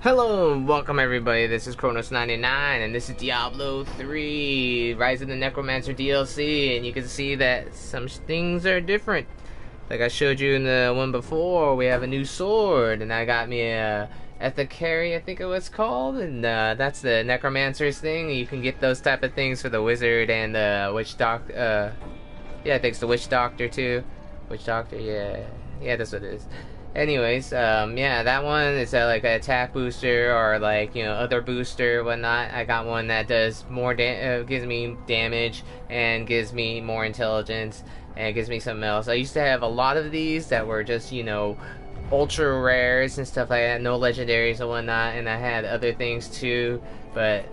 Hello and welcome everybody, this is Kronos99 and this is Diablo 3 Rise of the Necromancer DLC, and you can see that some things are different. Like I showed you in the one before, we have a new sword, and I got me a Ethicary, I think it was called, and that's the Necromancer's thing. You can get those type of things for the Wizard and the Witch Doctor, yeah, I think it's the Witch Doctor too. Witch Doctor, yeah, that's what it is. Anyways, yeah, that one is like an attack booster or like, you know, other booster, whatnot. I got one that does more gives me damage and gives me more intelligence and gives me something else. I used to have a lot of these that were just, you know, ultra rares and stuff like that, no legendaries and whatnot, and I had other things too, but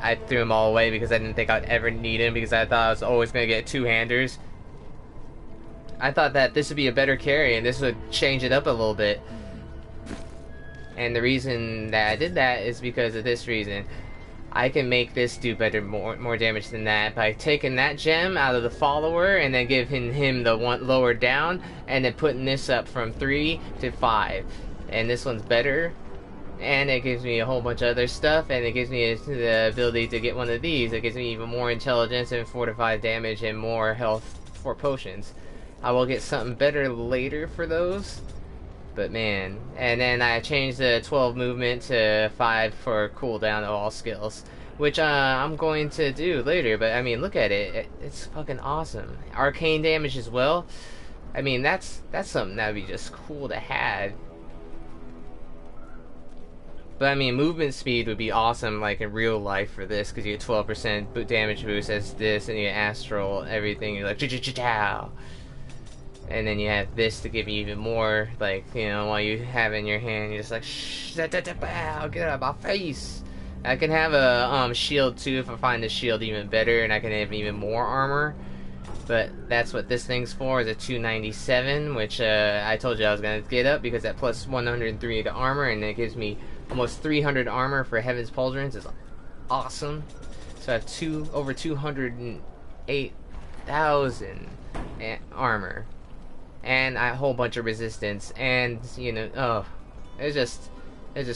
I threw them all away because I didn't think I'd ever need them, because I thought I was always going to get two-handers. I thought that this would be a better carry and this would change it up a little bit. And the reason that I did that is because of this reason. I can make this do better, more damage than that by taking that gem out of the follower and then giving him the one lower down, and then putting this up from 3 to 5. And this one's better. And it gives me a whole bunch of other stuff, and it gives me the ability to get one of these. It gives me even more intelligence and fortified damage and more health for potions. I will get something better later for those, but man. And then I changed the 12 movement to 5 for cooldown of all skills, which I'm going to do later. But I mean, look at it, it's fucking awesome. Arcane damage as well. I mean, that's something that would be just cool to have. But I mean, movement speed would be awesome, like in real life for this, because you get 12% damage boost as this, and you get astral, everything. You're like, chow. And then you have this to give you even more, like, you know, while you have it in your hand, you're just like, shh, get out of my face. I can have a shield too if I find the shield even better, and I can have even more armor. But that's what this thing's for, is a 297, which I told you I was going to get up because that plus 103 to armor, and it gives me almost 300 armor for Heaven's Pauldrons. Is awesome. So I have over 208,000 armor. And a whole bunch of resistance, and you know, oh, it's just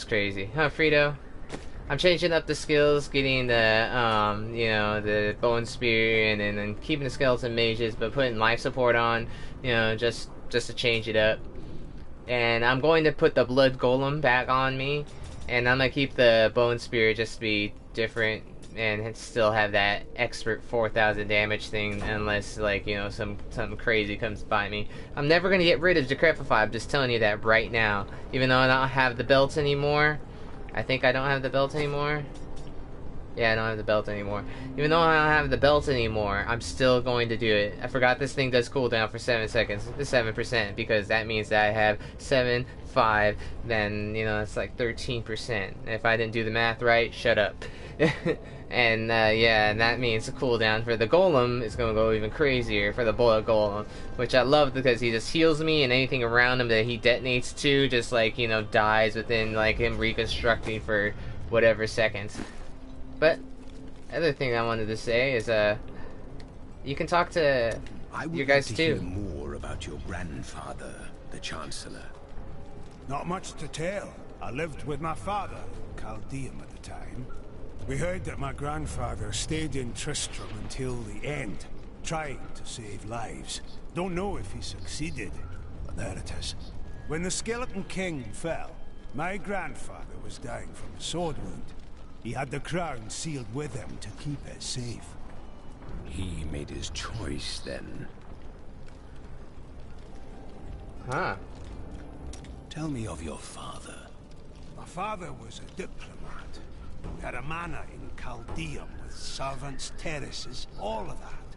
crazy, huh, Frito? I'm changing up the skills, getting the you know, the bone spear, and then keeping the skeleton mages, but putting life support on, you know, just to change it up. And I'm going to put the blood golem back on me, and I'm gonna keep the bone spear just to be different, and still have that expert 4,000 damage thing, unless, like, you know, something crazy comes by me. I'm never gonna get rid of Decrepify, I'm just telling you that right now. Even though I don't have the belt anymore. I think I don't have the belt anymore. Yeah, I don't have the belt anymore. Even though I don't have the belt anymore, I'm still going to do it. I forgot this thing does cooldown for 7 seconds, 7%, because that means that I have 7, 5, then, you know, it's like 13%. If I didn't do the math right, shut up. And yeah, and that means the cooldown for the golem is going to go even crazier for the bullet golem, which I love because he just heals me, and anything around him that he detonates to just, like, you know, dies within, like, him reconstructing for whatever seconds. But other thing I wanted to say is you can talk to your guys too. Hear more about your grandfather, the Chancellor. Not much to tell. I lived with my father, Chaldean at the time. We heard that my grandfather stayed in Tristram until the end, trying to save lives. Don't know if he succeeded, but there it is. When the Skeleton King fell, my grandfather was dying from a sword wound. He had the crown sealed with him to keep it safe. He made his choice then. Huh. Tell me of your father. My father was a diplomat. We had a manor in Chaldean with servants, terraces, all of that.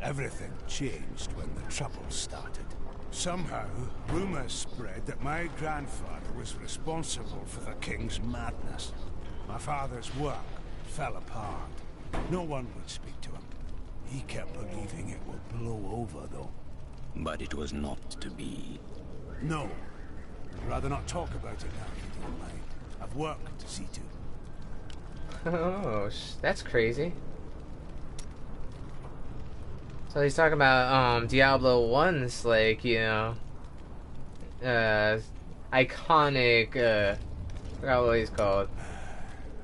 Everything changed when the troubles started. Somehow, rumors spread that my grandfather was responsible for the king's madness. My father's work fell apart. No one would speak to him. He kept believing it would blow over, though. But it was not to be. No. I'd rather not talk about it now, if you don't mind. I've work to see to. Oh, that's crazy. So he's talking about Diablo 1's, like, you know, iconic Forgot what he's called.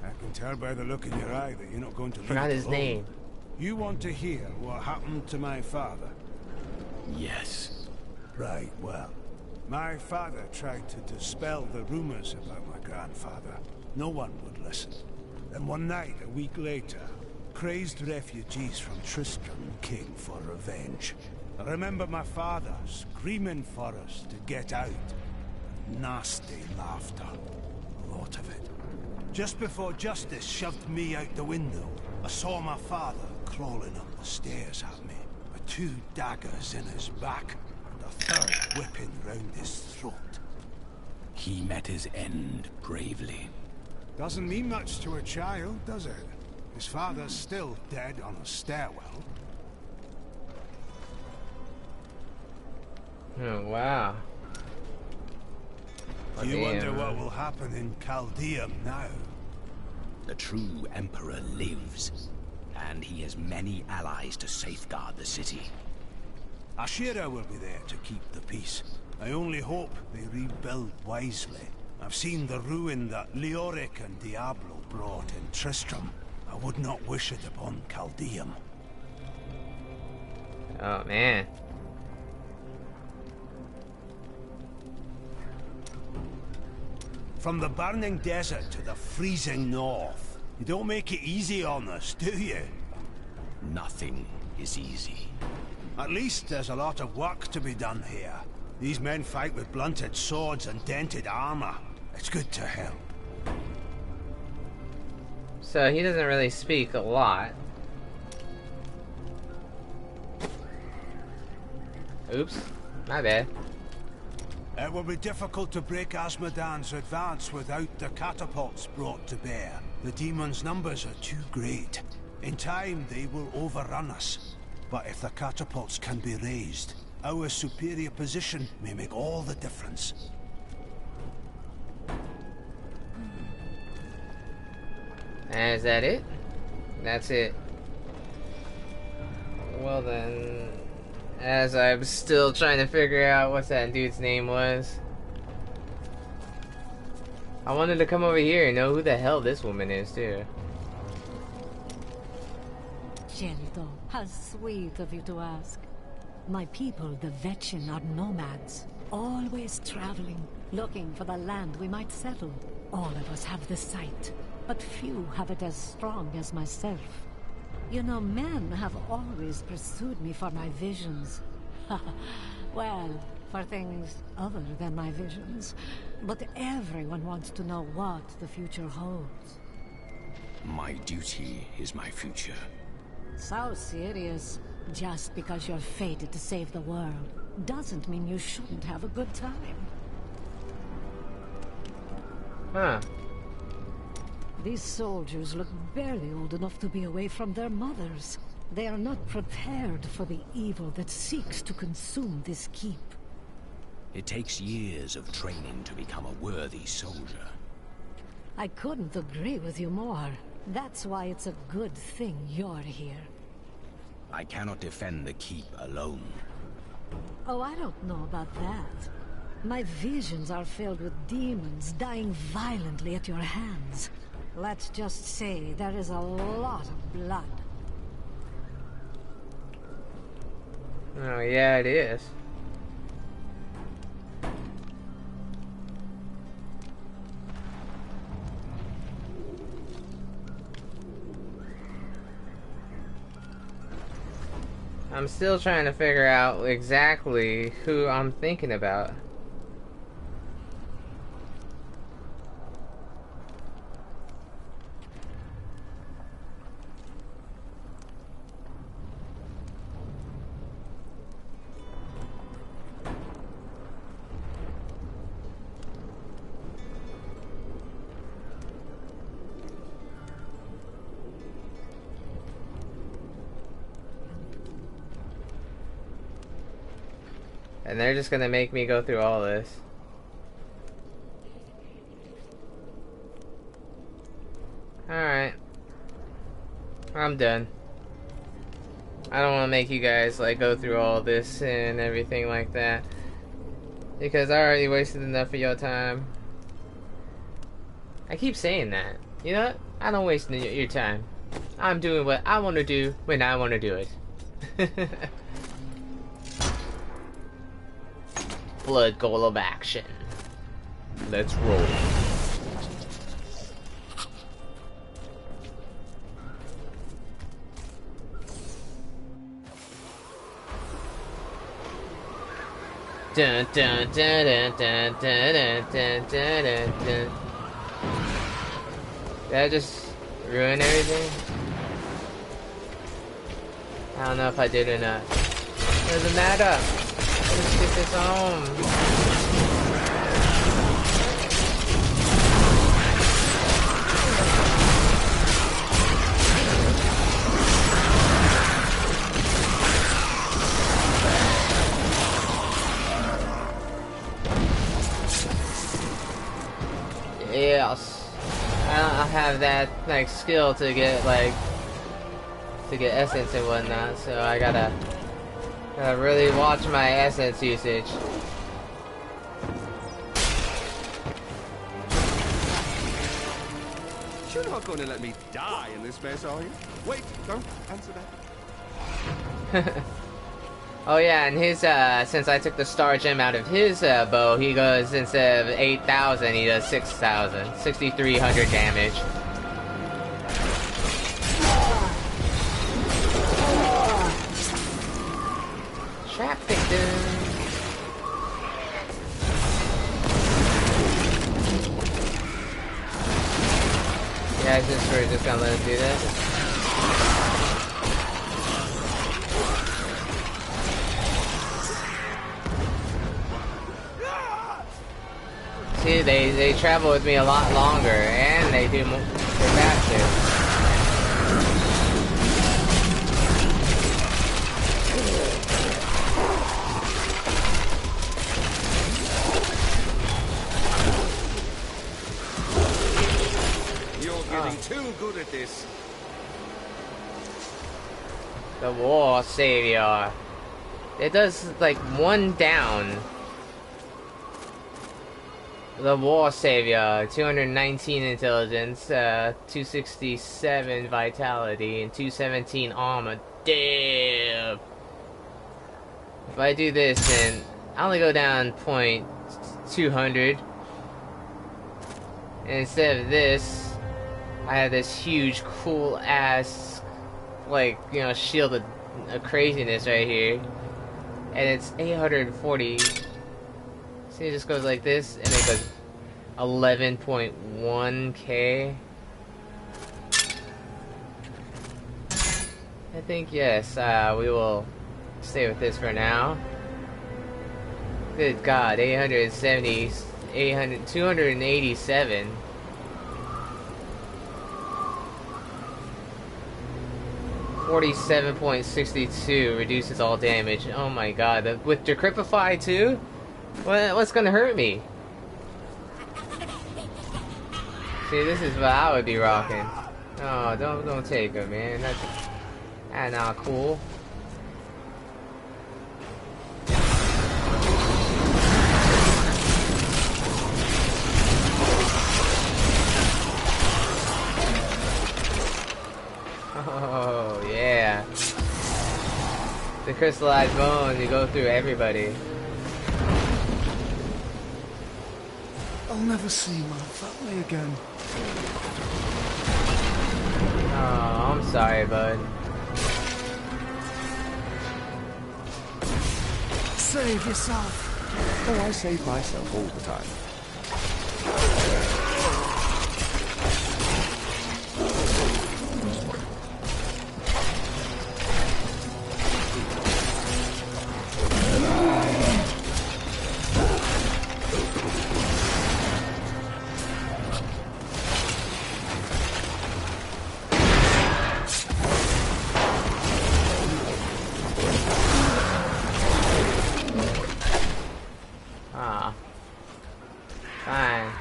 I can tell by the look in your eye that you're not going to leave Forgot it his alone. name. You want to hear what happened to my father? Yes. Right, well, my father tried to dispel the rumors about my grandfather. No one would listen. Then one night, a week later, crazed refugees from Tristram came for revenge. I remember my father screaming for us to get out. Nasty laughter. A lot of it. Just before justice shoved me out the window, I saw my father crawling up the stairs at me, with 2 daggers in his back, and a 3rd whipping round his throat. He met his end bravely. Doesn't mean much to a child, does it? His father's still dead on a stairwell. Oh, wow. Oh, You wonder damn. what will happen in Chaldeum now? The true Emperor lives, and he has many allies to safeguard the city. Ashira will be there to keep the peace. I only hope they rebuild wisely. I've seen the ruin that Leoric and Diablo brought in Tristram. I would not wish it upon Chaldeum. Oh, man. From the burning desert to the freezing north. You don't make it easy on us, do you? Nothing is easy. At least there's a lot of work to be done here. These men fight with blunted swords and dented armor. It's good to help. So he doesn't really speak a lot. Oops. My bad. It will be difficult to break Asmodan's advance without the catapults brought to bear. The demons' numbers are too great. In time, they will overrun us. But if the catapults can be raised, our superior position may make all the difference. Is that it? That's it. Well then, as I'm still trying to figure out what that dude's name was, I wanted to come over here and know who the hell this woman is too. Geldo, how sweet of you to ask. My people, the Vetchin, are nomads, always traveling, looking for the land we might settle. All of us have the sight, but few have it as strong as myself. You know, men have always pursued me for my visions. Well, for things other than my visions. But everyone wants to know what the future holds. My duty is my future. So serious. Just because you're fated to save the world doesn't mean you shouldn't have a good time. Huh. These soldiers look barely old enough to be away from their mothers. They are not prepared for the evil that seeks to consume this keep. It takes years of training to become a worthy soldier. I couldn't agree with you more. That's why it's a good thing you're here. I cannot defend the keep alone. Oh, I don't know about that. My visions are filled with demons dying violently at your hands. Let's just say there is a lot of blood. Oh yeah, it is. I'm still trying to figure out exactly who I'm thinking about. And they're just gonna make me go through all this. Alright. I'm done. I don't want to make you guys like go through all this and everything like that, because I already wasted enough of your time. I keep saying that. You know what? I don't waste your time. I'm doing what I want to do when I want to do it. Blood golem action. Let's roll. Dun dun dun dun dun dun dun dun dun dun. Did I just ruin everything? I don't know if I did or not. Doesn't matter. Let's get this home. Yes, I don't have that like skill to get essence and whatnot, so I gotta really watch my essence usage. You're not going to let me die in this mess, are you? Wait, don't answer that. Oh yeah, and his since I took the star gem out of his bow, he goes, instead of 8,000, he does 6,000, 6,300 damage. Trap victim. Yeah, we're just gonna let him do this. See, they travel with me a lot longer, and they do more faster. You're getting too good at this. The War Savior. It does like one down. The War Savior, 219 intelligence, 267 vitality, and 217 armor. Damn! If I do this, then I only go down 0.200. And instead of this, I have this huge, cool ass, like, you know, shield of craziness right here. And it's 840. See, it just goes like this, and it goes 11.1k. I think, yes, we will stay with this for now. Good God, 287. .62 reduces all damage. Oh my God, with Decrypify too? What's gonna hurt me? See, this is what I would be rocking. Oh, don't take her, man. That's not cool. Oh yeah. The crystallized bones, you go through everybody. I'll never see my family again. Oh, I'm sorry, bud. Save yourself. Oh, I save myself all the time. Fine.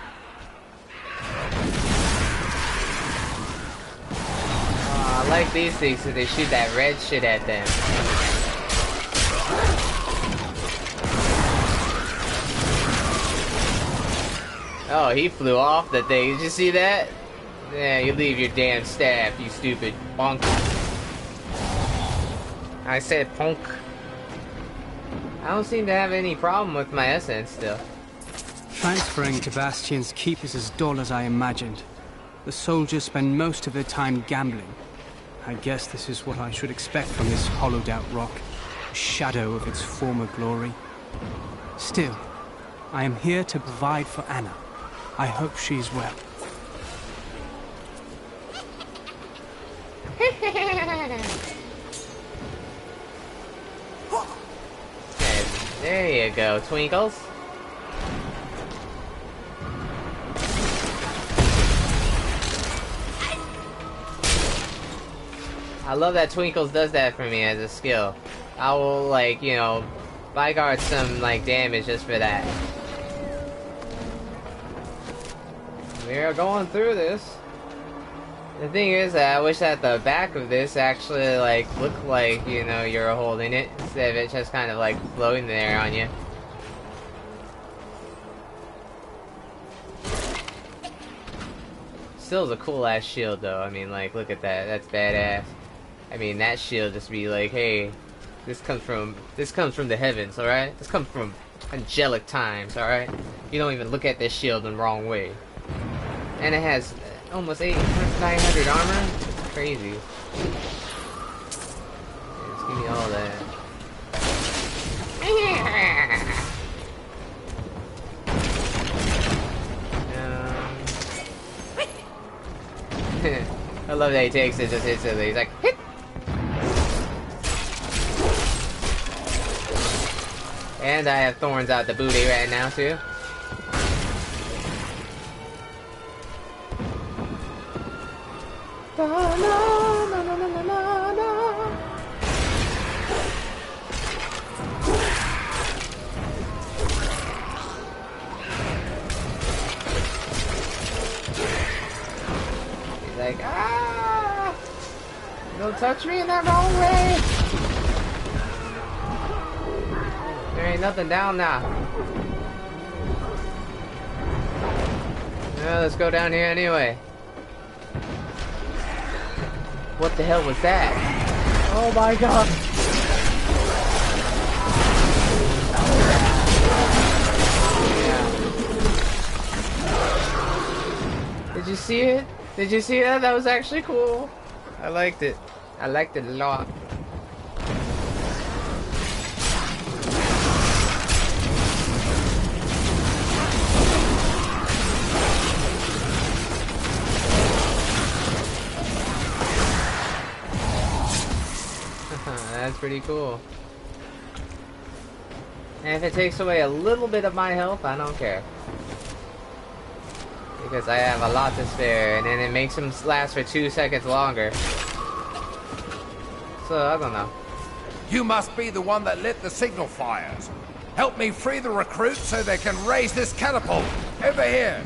Oh, I like these things so they shoot that red shit at them. Oh, he flew off the thing. Did you see that? Yeah, you leave your damn staff, you stupid punk. I said punk. I don't seem to have any problem with my essence still. Transferring to Bastion's keep is as dull as I imagined. The soldiers spend most of their time gambling. I guess this is what I should expect from this hollowed-out rock, a shadow of its former glory. Still, I am here to provide for Anna. I hope she's well. There you go, Twinkles. I love that Twinkles does that for me as a skill. I will, like, you know, Byguard some, like, damage just for that. We are going through this. The thing is that I wish that the back of this actually, like, looked like, you know, you're holding it, instead of it just kind of, like, floating there on you. Still is a cool-ass shield, though. I mean, like, look at that. That's badass. I mean, that shield just be like, hey, this comes from the heavens, alright? This comes from angelic times, alright? You don't even look at this shield in the wrong way. And it has almost 900 armor. It's crazy. Yeah, just give me all that. I love that he takes it just instantly. He's like, hit! And I have thorns out the booty right now, too. He's like, ah! Don't touch me in that wrong way! There ain't nothing down now. Well, let's go down here anyway. What the hell was that? Oh my god! Yeah. Did you see it? Did you see that? That was actually cool. I liked it. I liked it a lot. That's pretty cool. And if it takes away a little bit of my health, I don't care. Because I have a lot to spare, and then it makes them last for 2 seconds longer. So, I don't know. You must be the one that lit the signal fires. Help me free the recruits so they can raise this catapult. Over here.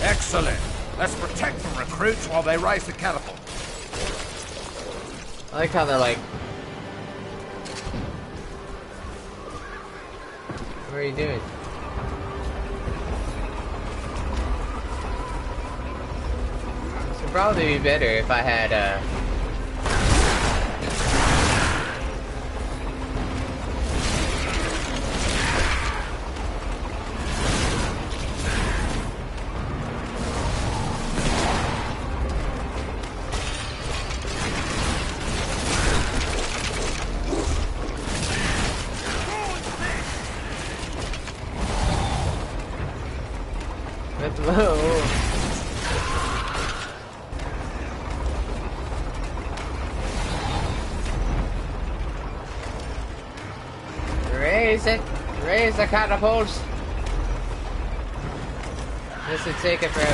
Excellent. Let's protect the recruits while they raise the catapult. I like how they're like... What are you doing? This would probably be better if I had, Raise it! Raise the catapults! This would take it forever.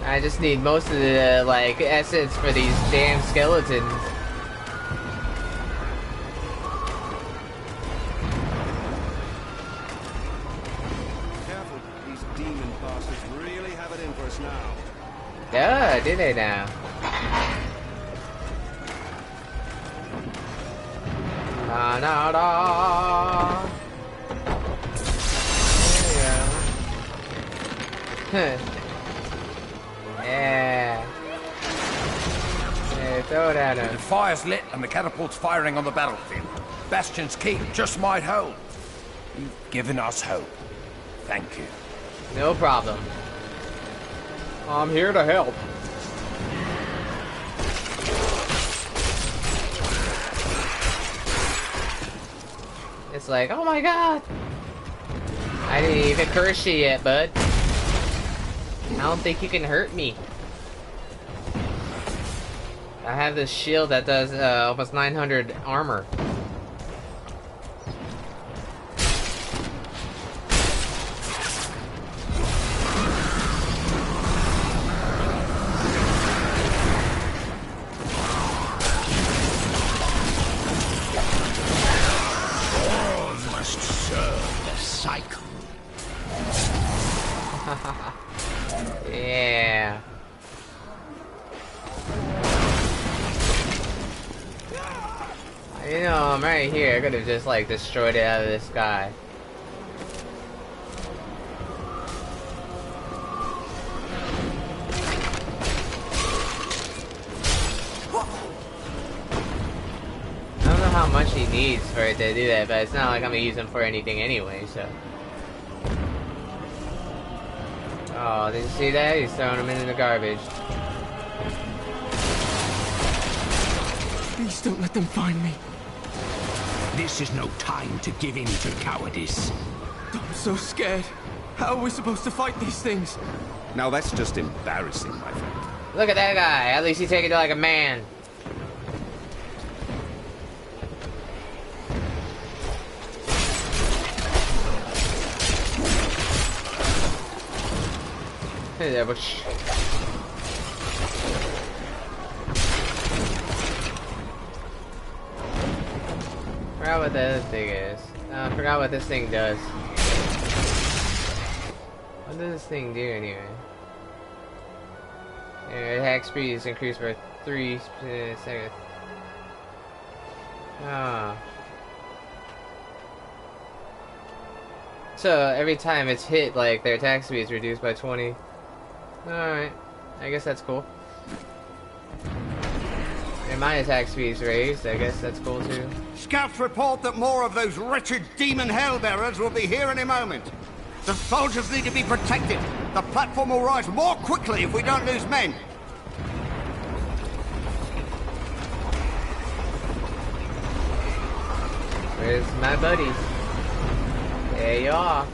I just need most of the, like, essence for these damn skeletons. it in for us now. Duh, did they now? Da da da. There you go. Yeah. Yeah, throw it at him. The fire's lit and the catapult's firing on the battlefield. Bastion's keep just might hold. You've given us hope. Thank you. No problem. I'm here to help. It's like, oh my god! I didn't even curse you yet, bud. I don't think you can hurt me. I have this shield that does almost 900 armor. Yeah. You know, I'm right here. I could have just like destroyed it out of the sky. I don't know how much he needs for it to do that, but it's not like I'm gonna use him for anything anyway, so. Oh, did you see that? He's throwing him into the garbage. Please don't let them find me. This is no time to give in to cowardice. I'm so scared. How are we supposed to fight these things? Now that's just embarrassing, my friend. Look at that guy. At least he's taking it like a man. Hey there, Bush. I forgot what the other thing is. I forgot what this thing does. What does this thing do anyway? Attack speed is increased by 3 seconds. Ah. So every time it's hit, like their attack speed is reduced by 20. Alright. I guess that's cool. And my attack speed is raised. I guess that's cool too. Scouts report that more of those wretched demon hellbearers will be here any moment. The soldiers need to be protected. The platform will rise more quickly if we don't lose men. Where's my buddies? There you are.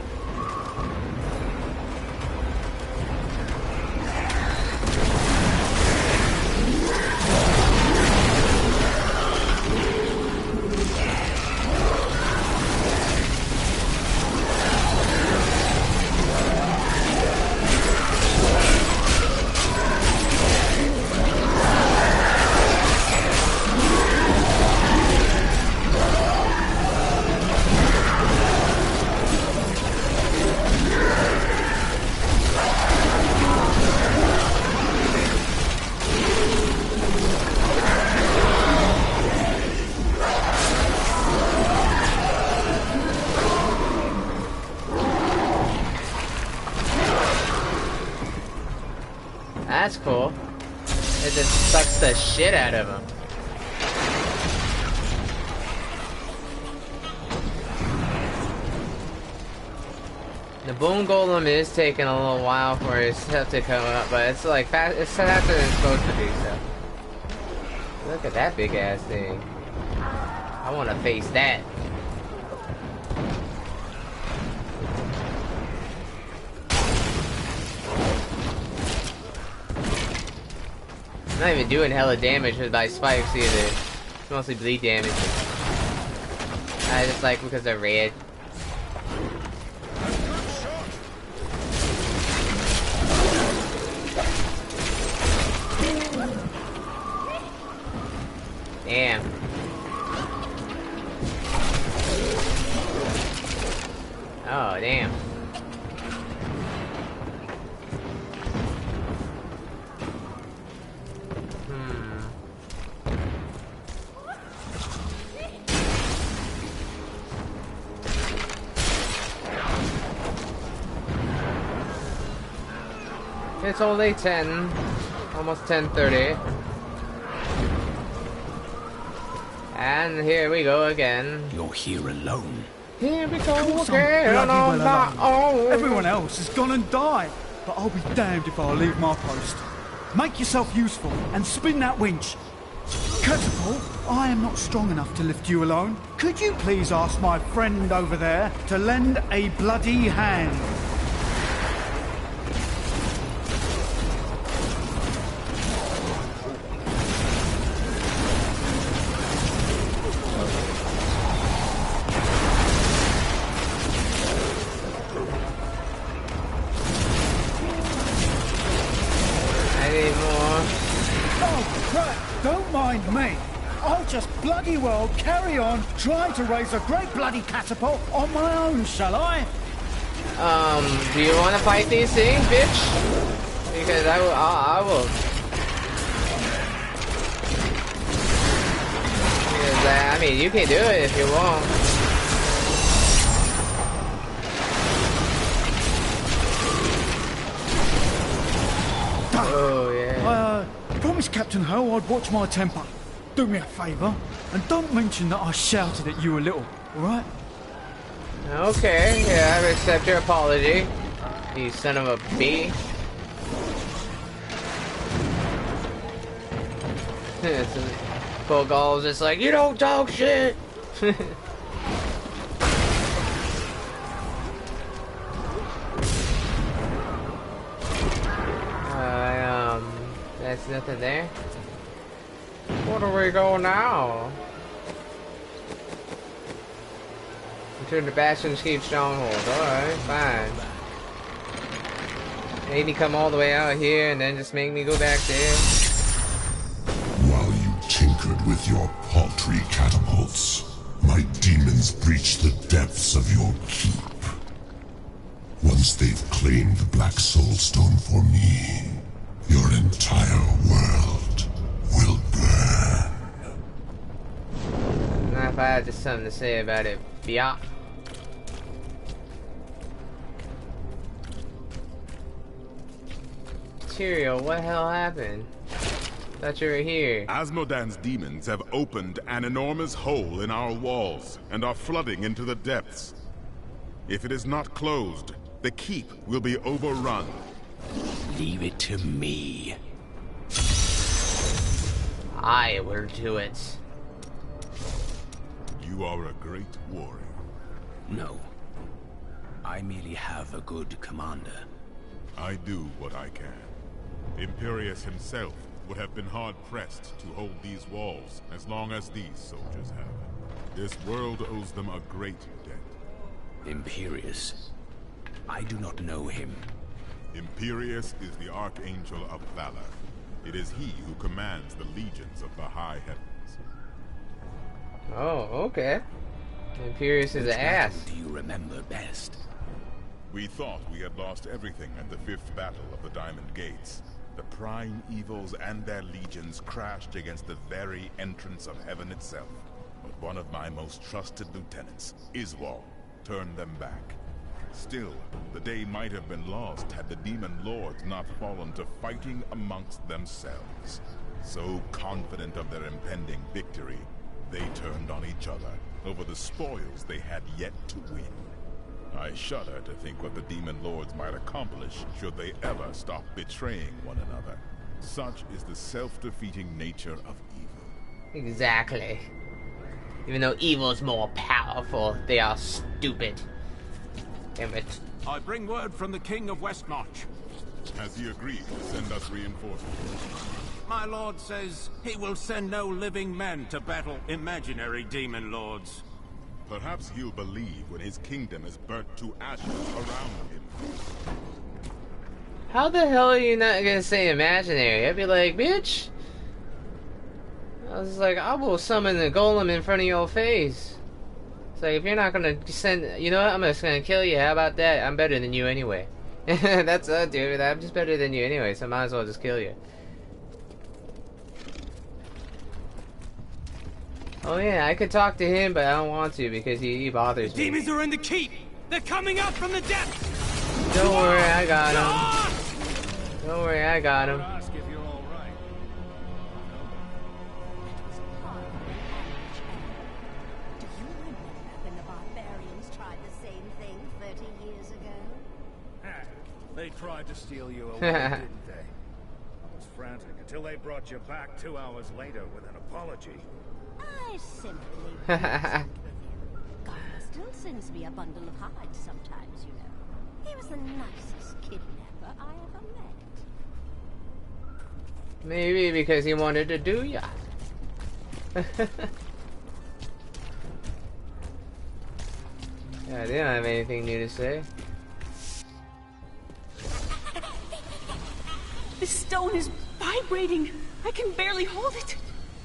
That's cool. It just sucks the shit out of him. The bone golem is taking a little while for his stuff to come up, but it's like fast. It's faster than it's supposed to be. So look at that big ass thing. I want to face that. Not even doing hella damage with my spikes either. It's mostly bleed damage. I just like because they're red. Damn. Oh, damn. It's only 10, almost 10:30. And here we go again. You're here alone. Here we go Of course again I'm bloody on my well alone. own. Everyone else has gone and died, but I'll be damned if I leave my post. Make yourself useful and spin that winch. Catapult, I am not strong enough to lift you alone. Could you please ask my friend over there to lend a bloody hand? Don't mind me. I'll just bloody well carry on trying to raise a great bloody catapult on my own, shall I? Do you want to fight these things, bitch? Because I will. Because, I mean, you can do it if you want. Oh, yeah. Promise Captain Ho I'd watch my temper. Do me a favour, and don't mention that I shouted at you a little, alright? Okay, yeah, I accept your apology. You son of a bee. Bogal's just like, you don't talk shit! There's nothing there. Where do we go now? Return to Bastion's Keep Stronghold. Alright, fine. Maybe come all the way out here and then just make me go back there. While you tinkered with your paltry catapults, my demons breached the depths of your keep. Once they've claimed the Black Soul Stone for me, your entire world will burn. Not if I had just something to say about it, biatch. Material, what the hell happened? Thought you were here. Asmodan's demons have opened an enormous hole in our walls and are flooding into the depths. If it is not closed, the keep will be overrun. Leave it to me. I will do it. You are a great warrior. No. I merely have a good commander. I do what I can. Imperius himself would have been hard-pressed to hold these walls as long as these soldiers have. This world owes them a great debt. Imperius? I do not know him. Imperius is the Archangel of Valor. It is he who commands the legions of the high heavens. Oh, okay. Imperius is an ass. Do you remember best? We thought we had lost everything at the 5th battle of the Diamond Gates. The prime evils and their legions crashed against the very entrance of heaven itself. But one of my most trusted lieutenants, Iswal, turned them back. Still, the day might have been lost had the demon lords not fallen to fighting amongst themselves. So confident of their impending victory, they turned on each other over the spoils they had yet to win. I shudder to think what the demon lords might accomplish should they ever stop betraying one another. Such is the self-defeating nature of evil. Exactly. Even though evil is more powerful, they are stupid. Damn it. I bring word from the King of Westmarch. Has he agreed to send us reinforcements? My lord says he will send no living men to battle imaginary demon lords. Perhaps he'll believe when his kingdom is burnt to ashes around him. How the hell are you not gonna say imaginary? I'd be like, bitch. I was like, I will summon the golem in front of your face. It's like, if you're not gonna send, you know what? I'm just gonna kill you. How about that? I'm better than you anyway. That's dude. I'm just better than you anyway, so I might as well just kill you. Oh yeah, I could talk to him, but I don't want to because he bothers me. Demons are in the keep. They're coming out from the depths. Don't worry, I got him. Don't worry, I got him. Ask if you're all right. It was part of the ambush, Anne. Do you remember when the barbarians tried the same thing 30 years ago? They tried to steal you away, didn't they? I was frantic until they brought you back 2 hours later with an apology. I simply reasoned with him. Garner still sends me a bundle of hides sometimes, you know. He was the nicest kidnapper I ever met. Maybe because he wanted to do ya. Yeah, they don't have anything new to say. The stone is vibrating. I can barely hold it.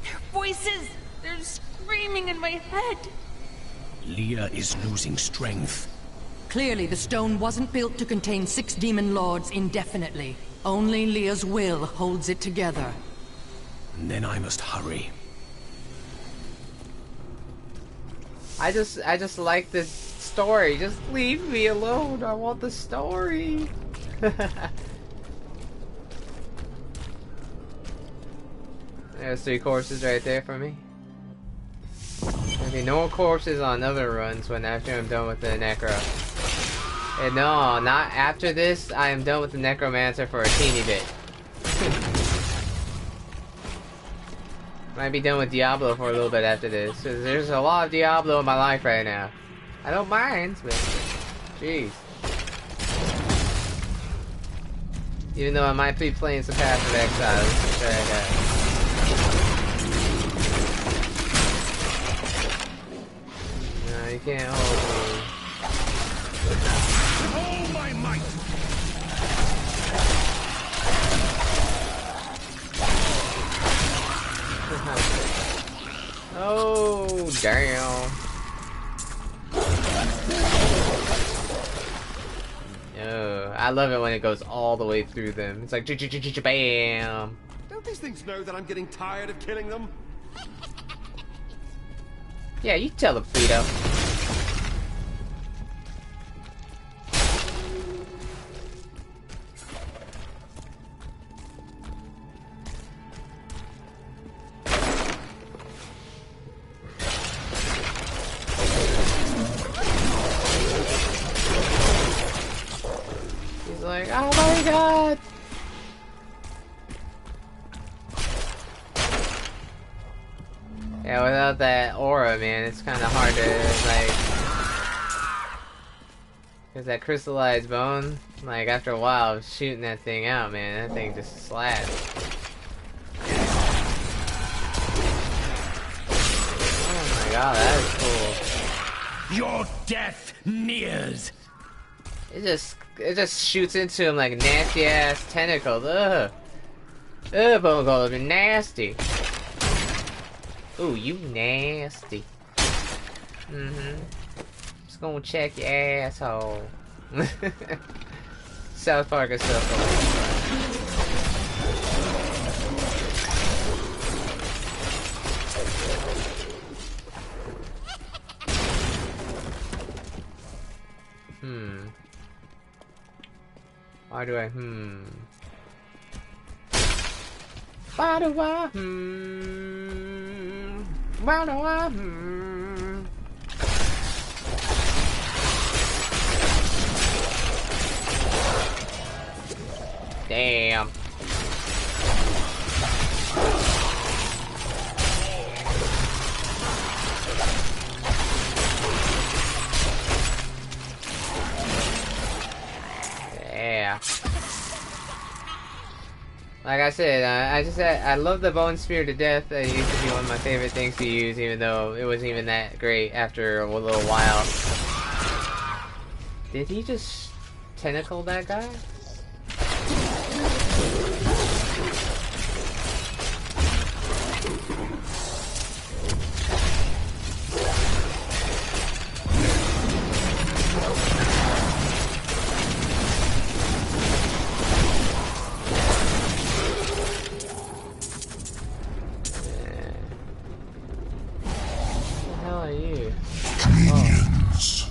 Their voices, they're screaming in my head. Leah is losing strength. Clearly, the stone wasn't built to contain 6 demon lords indefinitely. Only Leah's will holds it together. And then I must hurry. I just like this story. Just leave me alone. I want the story. There's 3 corpses right there for me. There'll be no corpses on other runs when after I'm done with the Necro. And no, not after this. I am done with the Necromancer for a teeny bit. Might be done with Diablo for a little bit after this. 'Cause there's a lot of Diablo in my life right now. I don't mind, but jeez. Even though I might be playing some Path of Exile, let's try it out. No, you can't hold me. Oh my might! Oh, damn. Oh, I love it when it goes all the way through them. It's like bam. Don't these things know that I'm getting tired of killing them? Yeah, you tell them, Frito. He's like, oh my god. Yeah, without that aura, man, it's kind of hard to, like... Because that crystallized bone, like, after a while of shooting that thing out, man, that thing just slaps. Oh my god, that is cool. Your death nears! It just shoots into him like nasty-ass tentacles. Ugh. Ugh, bone golem, you're nasty. Ooh, you nasty. Just gonna check your asshole. South Park is so fun. Why do I, Why do I, Why do I, Damn. Yeah. Like I said, I love the bone spear to death. It used to be one of my favorite things to use, even though it wasn't even that great after a little while. Did he just tentacle that guy? Minions.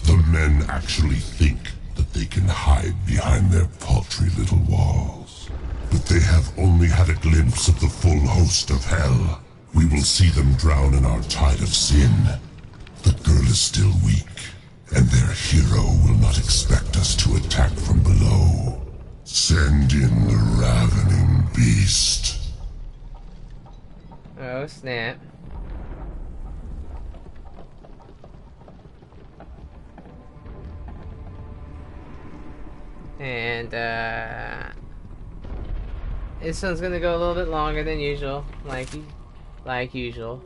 The men actually think that they can hide behind their paltry little walls. but they have only had a glimpse of the full host of hell. We will see them drown in our tide of sin. The girl is still weak, and their hero will not expect us to attack from below. Send in the ravening beast. Oh, snap. And, this one's gonna go a little bit longer than usual, like usual.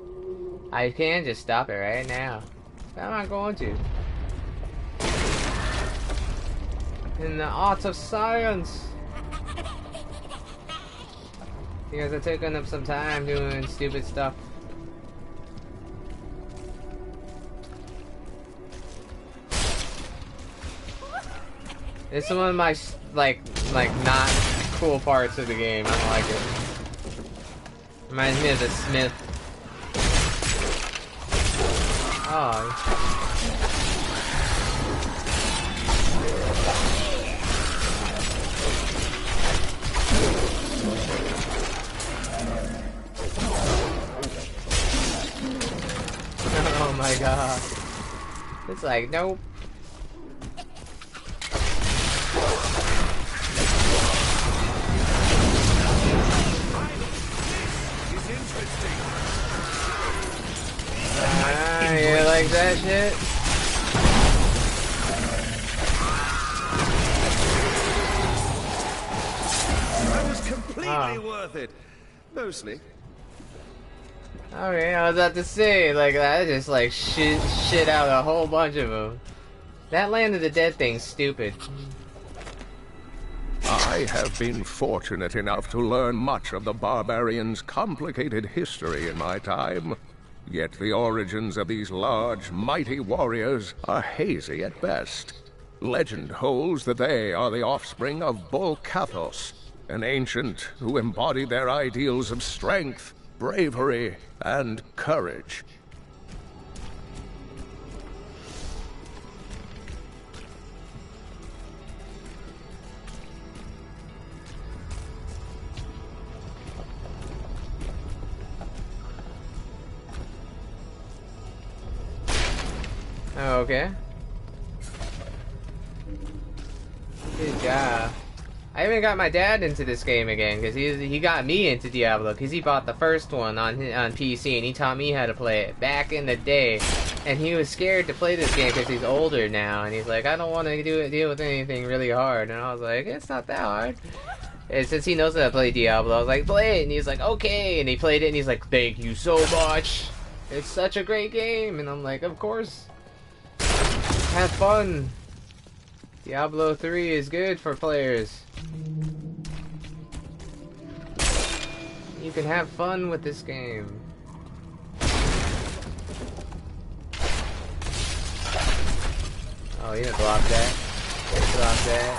I can just stop it right now. But I'm not going to. In the art of science. Because I've taken up some time doing stupid stuff. This is one of my like not cool parts of the game. I don't like it. Reminds me of the Smith. Oh. Oh my god. It's like, nope. You like that shit? That was completely worth it. Mostly. Okay, I was about to say, like, I just, like, shit out a whole bunch of them. That Land of the Dead thing's stupid. I have been fortunate enough to learn much of the barbarians' complicated history in my time. Yet the origins of these large, mighty warriors are hazy at best. Legend holds that they are the offspring of Bull Kathos, an ancient who embodied their ideals of strength, bravery, and courage. Oh, okay. Good job. I even got my dad into this game again because he got me into Diablo because he bought the first one on PC and he taught me how to play it back in the day. And he was scared to play this game because he's older now and he's like, I don't want to deal with anything really hard. And I was like, it's not that hard. And since he knows how to play Diablo, I was like, play it. And he's like, okay. And he played it and he's like, thank you so much. It's such a great game. And I'm like, of course. Have fun. Diablo 3 is good for players. You can have fun with this game. Oh, you didn't block that. Block that.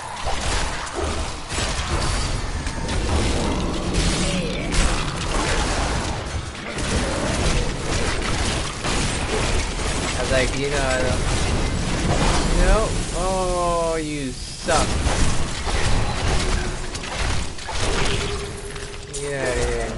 I was like, you know, I don't... No. Oh, you suck. Get out of here.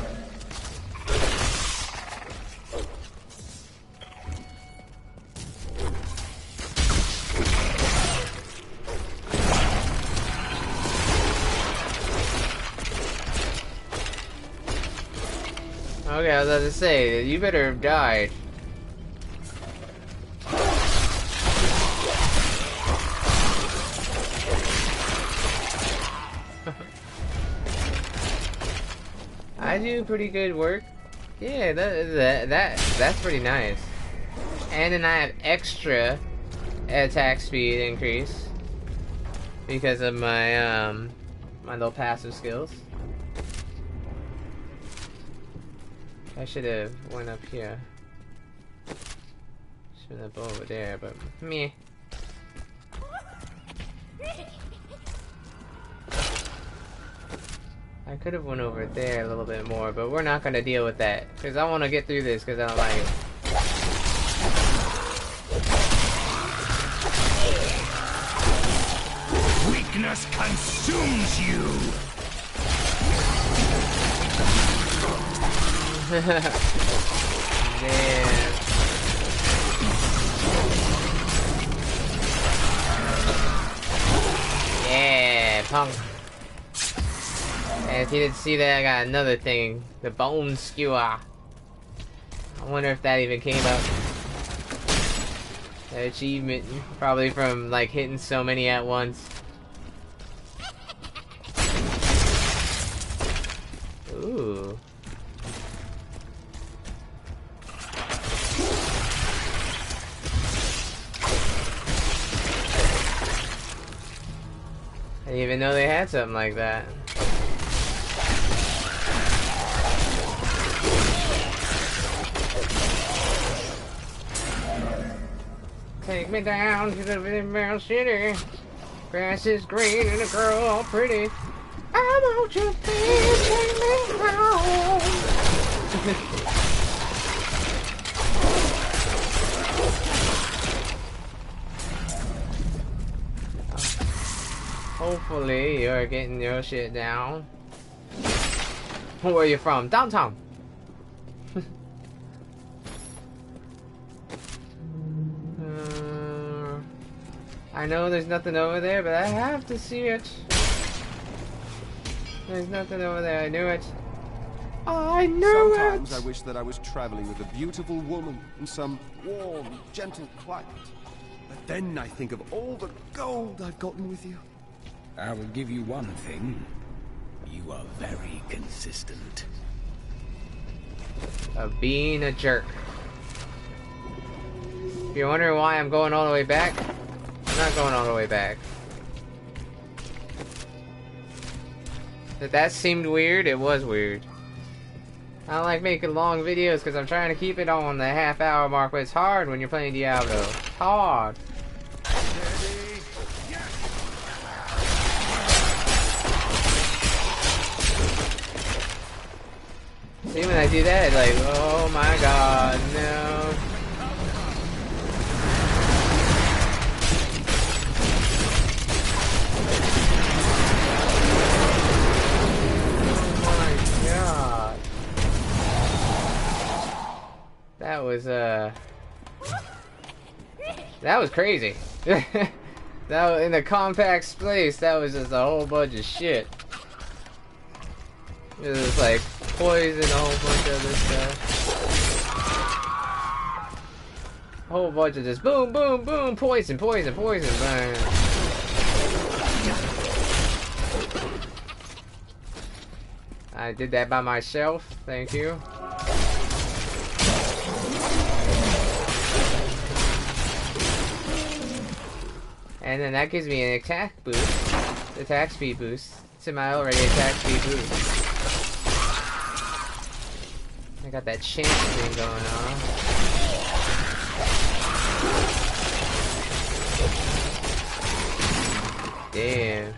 Okay, I was about to say, you better have died. I do pretty good work. Yeah, that's pretty nice. And then I have extra attack speed increase because of my my little passive skills. I should have went up here. Should have over there, but meh. I could have went over there a little bit more, but we're not gonna deal with that because I want to get through this because I don't like it. Weakness consumes you. Damn. Yeah, punk. And if you didn't see that, I got another thing. The bone skewer. I wonder if that even came up. That achievement, probably from like hitting so many at once. Ooh. I didn't even know they had something like that. Take me down to the Vineyard City. Grass is green and the girl all pretty. I want you to take me home. Hopefully you're getting your shit down. Where are you from? Downtown. I know there's nothing over there, but I have to see it. There's nothing over there. I knew it. I knew it! Sometimes I wish that I was traveling with a beautiful woman in some warm, gentle climate. But then I think of all the gold I've gotten with you. I will give you one thing. You are very consistent. Of being a jerk. If you're wondering why I'm going all the way back, I'm not going all the way back. If that seemed weird, it was weird. I don't like making long videos because I'm trying to keep it on the half-hour mark, but it's hard when you're playing Diablo. It's hard. See, when I do that, it's like, oh my god, no. That was crazy. That was, in a compact space, that was just a whole bunch of shit. It was like poison, a whole bunch of other stuff. A whole bunch of this boom, boom, boom, poison, poison, poison, burn. I did that by myself, thank you. And then that gives me an attack boost, attack speed boost. It's in my already attack speed boost. I got that chance thing going on. Damn.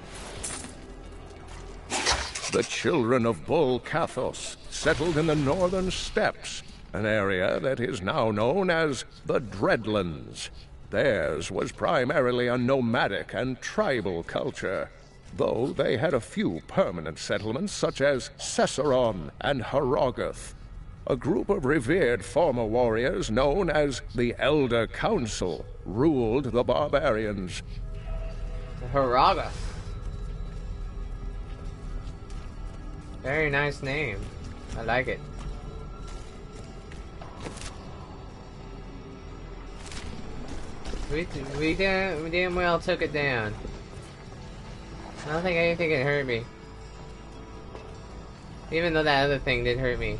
The children of Bull Kathos settled in the northern steppes, an area that is now known as the Dreadlands. Theirs was primarily a nomadic and tribal culture, though they had a few permanent settlements such as Cesseron and Harogoth. A group of revered former warriors known as the Elder Council ruled the barbarians. Harogoth. Very nice name. I like it. We damn well took it down. I don't think anything can hurt me. Even though that other thing did hurt me.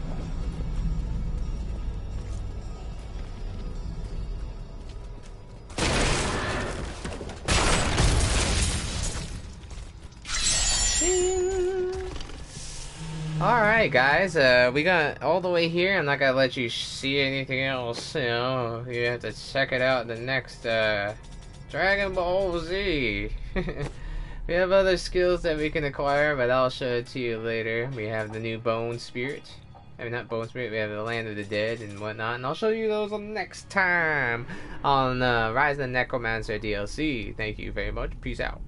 Alright guys, we got all the way here. I'm not gonna let you see anything else, you know. You have to check it out in the next Dragon Ball Z. We have other skills that we can acquire, but I'll show it to you later. We have the new Bone Spirit. I mean, not Bone Spirit, we have the Land of the Dead and whatnot, and I'll show you those next time on Rise of the Necromancer DLC. Thank you very much. Peace out.